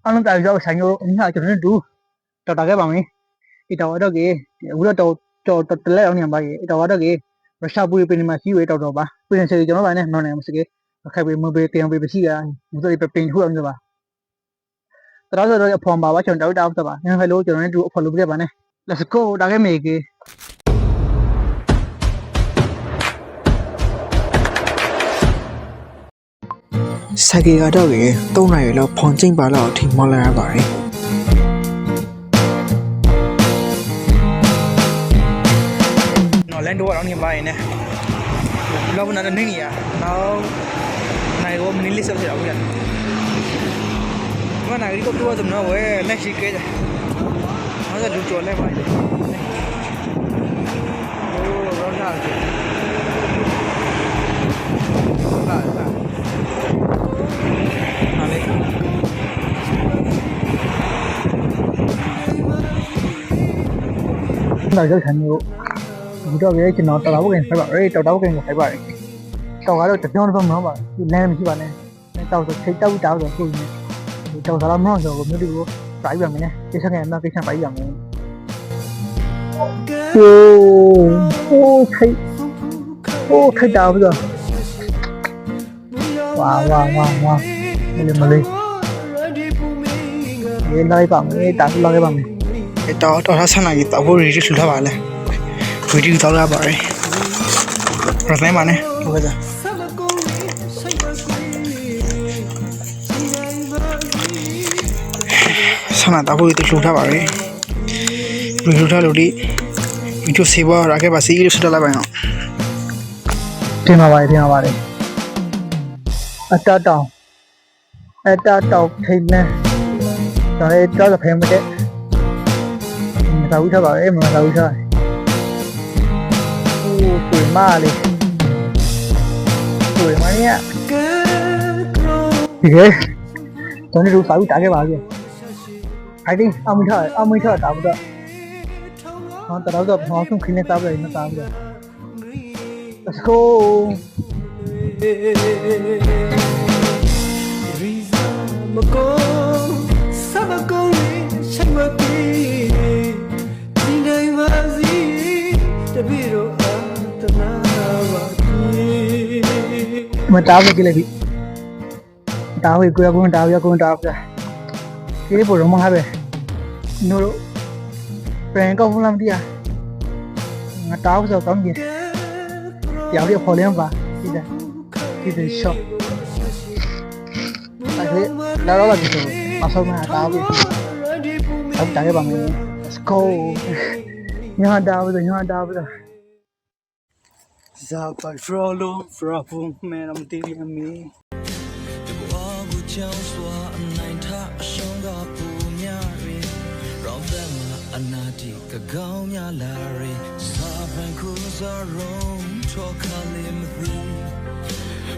အားလုံးတာရောက်ဆိုင်ရောအင်းဟာကျွန်တော်တို့တော်တာခဲ့ပါမယ်ဒီတော်တော့ကေအခုတော့တော်တလဲအောင်နေပါကေတော်တော့ကေရုရှားပူပင်မှာရှိရတော်တော်ပါပြင်စေကျွန်တော်ပါနဲ့မနိုင်မစကေခိုင်ပေမပေတင်ပေရှိတာမစိုးပင်ထုအောင်ကြပါတော်တော့အဖော်ပါပါကျွန်တော်တောက်တော့ပါငါဖဲလို့ကျွန်တော်တို့အဖော်လုပ်ခဲ့ပါနဲ့ let's go တာခဲ့မေကေဆိုင်ကယ်ကတော့လေ3နာရီလောက်ဖောင်ကျိမ့်ပါလောက်အထိမော်လာရပါတယ်နော်လန်တော့တော့နေပါရင်ねလောက်မနာတဲ့နေနေရနောက်နိုင်ကိုမင်းလေးဆက်ရအောင်ရတယ်မနာရီကိုတော့တော့နော်ဝဲလက်ရှိကဲတယ်ဟောကလူကျော်လဲပါအိုးရောလာတယ်လာလာအားလေးနောက်ရောက်ခံမျိုးဒီတော့လေကျွန်တော်တော်တော်ကင်ဖိုက်ပါအေးတော်တော်ကင်ကိုဖိုက်ပါတယ်တော်ကတော့တပြောင်းတော့မဟုတ်ပါဘူးလမ်းမရှိပါနဲ့တောက်ဆိုထိတ်တောက်တောက်ဆိုကိုကြီးတော်စားမလို့ဆိုမျိုးတွေကိုပြိုက်ရမယ်နဲ့တိဆက်ကနေကိစ္စပြိုက်ရမယ်โอ้ထိတ်တာဘူးတော့ဝါမလေးရေလိုက်ပါမယ်တားလိုက်ပါမယ်တော်ထားဆန်းလာကြီးတော့ရီတီလှူထားပါလေရီတီတောက်ရပါတယ်ရဖိုင်ပါနဲ့ဟုတ်ကဲ့ဆန်းလာတော့ရီတီလှူထားပါတယ်လှူထားလို့ဒီဗီဒီယိုဆေးပါရခဲ့ပါစီလို့ဆက်လာပါအောင်တင်ပါပါတယ်အတတောင်ထိတ်နေဒါလည်းတော့ဖဲမတဲ့မသာဘူးထားပါမသာဘူးထားတွေ့မလေးတွေ့မရဒီကေကျွန်တော်တို့စာဦးတာခဲ့ပါပြီI think အမိထားတာဘူးတော့ဟောတော့ဘာဆုံးခင်းနေတာပဲမသားဘူး Let's go mà tao về cái này bị tao về quê con tao cái bộ rồng hai về nô độ bèn câu không làm đi à tao giờ có gì kéo đi phò lên và đi để shop tại thế đó là cái gì mà sao mà tao về tao chạy cái bằng let's go nhớ đau bây giờ Za pa frolo frapung me ram ti mi de ko gu chao swa nai tha shong ga pu nya ri rong da ma anati ka gaung nya la ri sa ban khu sa rong tho ka le mi thi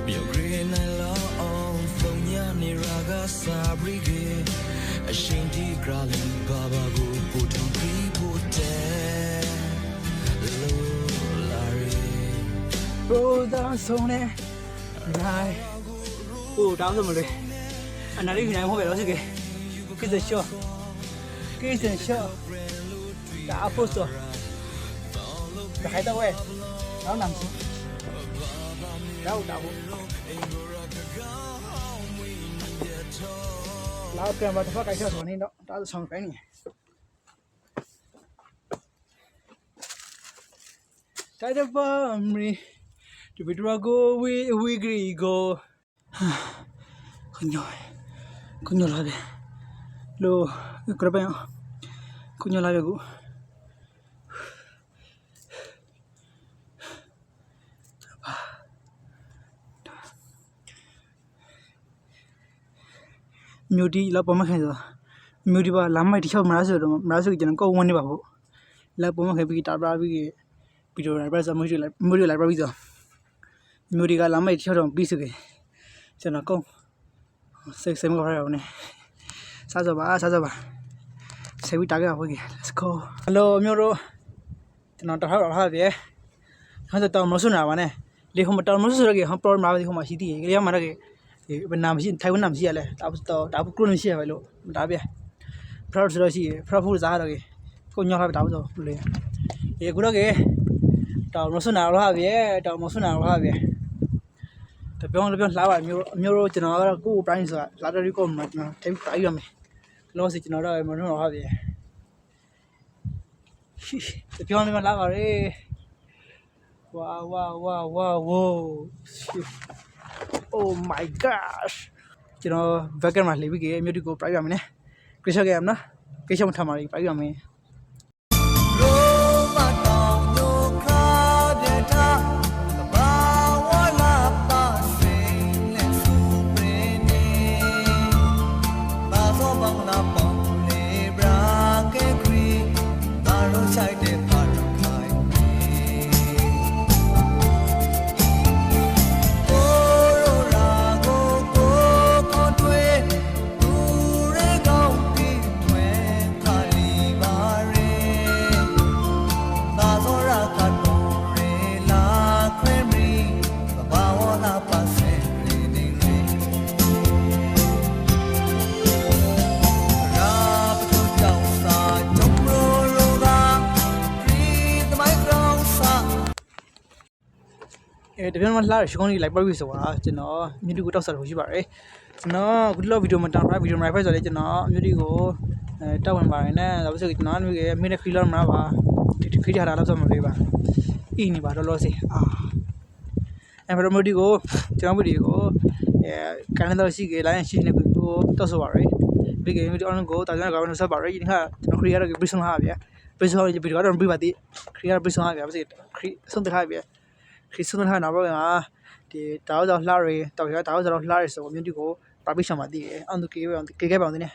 mi green nai la on phong nya ni ra ga sa bri ge a shin ti gra le ba ba gu pu thong pri pu te Roda sone Này đau rồi mà đây anh nói đi thì này không phải đó chứ kì cái gì show đã phốt rồi đã hay tao quay nó nằm xuống đau lão kèm vào phát cái show này đó đã xong cái này cái đó bơm đi to be drago we agree go coño la de lo creo que coño la de go Mudi la poma khay rồi Mudi ba lam mai ti chau mara so jan ko won ni ba bo la poma khay bi ta bra bi video live ra Mudi live ra bi so Mudi ka lam mai ti chau dong bi so ke jan ko sai mo ra ne sa so ba sai bi ta ga bo ke let's go hello မျိုးတို့ကျွန်တော်တထားတော့ထားပြီဟောတော့မဆွနာပါနဲ့လေဟိုမတော်မဆွရကေဟော problem မှာရှိသေးတယ်ကလေးမှတော့ ဒီနာမရှိထိုင်ဝမ်နာမရှိရလဲဒါကလုံးရှိရပဲလို့ဒါပြဖရော့ဆိုလို့ရှိဖရော့ဖူးစားတော့ကိုညောက်ထားတာဆိုလေဒီကူတော့တောင်မဆွနာတော့ဟာပြတောင်မဆွနာတော့ဟာပြတပြောင်းလှပါမျိုးတို့ကျွန်တော်ကတော့ကိုယ်ပိုင်းဆိုတာလာတော့ကိုမှကျွန်တော်တိုင်းပြရမယ်လောစီကျွန်တော်တော့မနှောတော့ဟာပြတပြောင်းလှလာပါလေဝါOh my gosh ကျွန်တော် background မှာလှည့်ပြီးအမျိုးတွေကိုပြရမယ်နော်ကြည့်ရှော့ကြရမလားကြည့်ရှော့ထားမှာပြရမယ် တပြင်းမှလှရရှုံးလေးလိုက်ပတ်ပြီးဆိုတာကျွန်တော်မြို့တီကိုတောက်ဆက်လို့ရှိပါတယ်ကျွန်တော်အခုလောဗီဒီယိုမှာတောက်ထားဗီဒီယိုမှာဖိုက်ဆိုလေကျွန်တော်မြို့တီကိုတောက်ဝင်ပါတယ်နဲ့ဒါဆိုကျွန်တော်မြို့ရဲ့မိနစ်ခီလောမှာပါဒီခီရတာတော့ဆိုမလေးပါအင်းနေပါတော့လို့စီအဲ့ဘယ်မြို့တီကိုကျွန်တော်မြို့တီကိုကန်တော့ရှိကြလိုင်းရှိနေပြီကိုတောက်ဆိုပါရယ်ဒီကေမြို့တီအောင်ကိုတာကြကောင်ဆက်ပါရယ်ဒီခါကျွန်တော်ခရီးရတော့ပြဆုံးဟာဗျာပြဆုံးဗီဒီယိုကတော့ပြပါသေးခရီးရပြဆုံးဟာဗျာခရီးဆုံးတဲ့ဟာဗျာခရစ်စမတ်ဟာနာဘောကဒီတောက်တော့လှရတောက်ရတောက်တော့လှရဆိုမြို့တီကိုပါပိရှောင်ပါတည်အောင်သူကေခဲ့ပါအောင်ဒီနဲ့